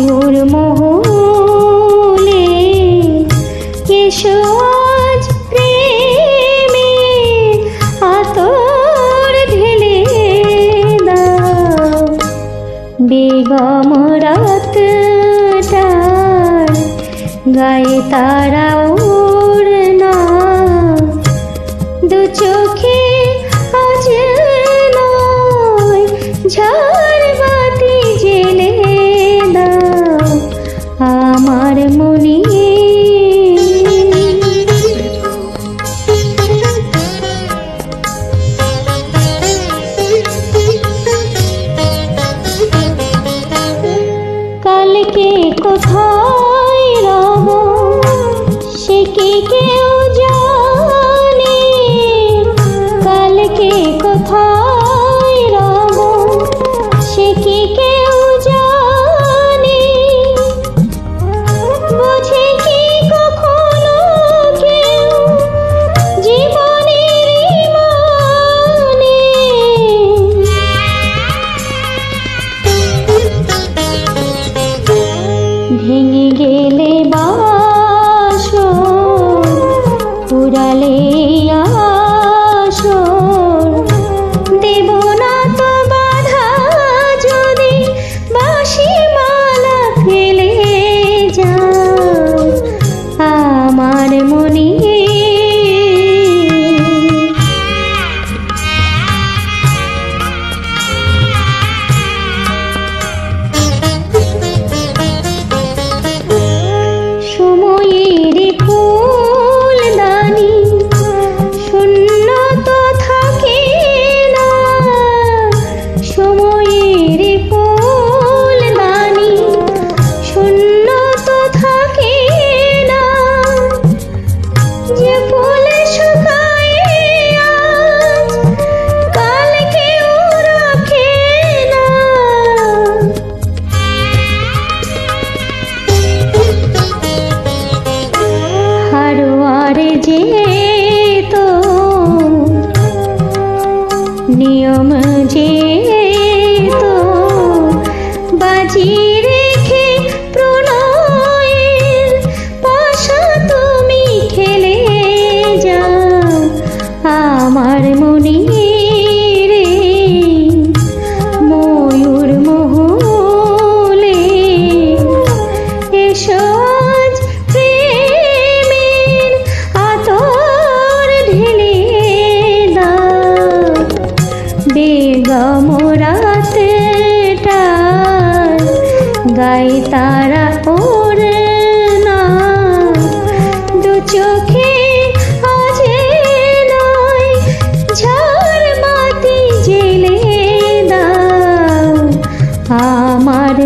ময়ূর মহলে এসো আজ প্রেমের আতর ঢেলে দাও। বেগম রাতটার গায়ে তারা ওড়না, দু চোখে আজ নয় ঝাড়বাতি জেলে দাও আমার মনে। কালকে কোথায় রব সে কি কেউ জানে, কালকে কোথায় রব সে কি কেউ জানে, বুঝে কি কখনো কেউ জীবনের মানে। ভেঙে গেলে বাসর পুরালে আসর, দেব না তো বাধা যদি বাঁশি মালা ফেলে যাও আমার মনে। সময়ের ফুলদানি শূন্য তো থাকে না, সময়ের ফুলদানি শূন্য তো থাকে না, যে ফুল শুকায় আজ কাল কেউ রাখে না। হারোয়ারে যে তো নিয়ম যে তো বাজি রেখে প্রণয়ের পাশা তুমি খেলে যাও আমার মনে রে। ময়ূর মহলে এসো আজ প্রেমের আতর ঢেলে দাও। বেগম রাতটার গায়ে তারা ওড়না, দু চোখে আজ নয় ঝাড়বাতি জেলে দাও আমার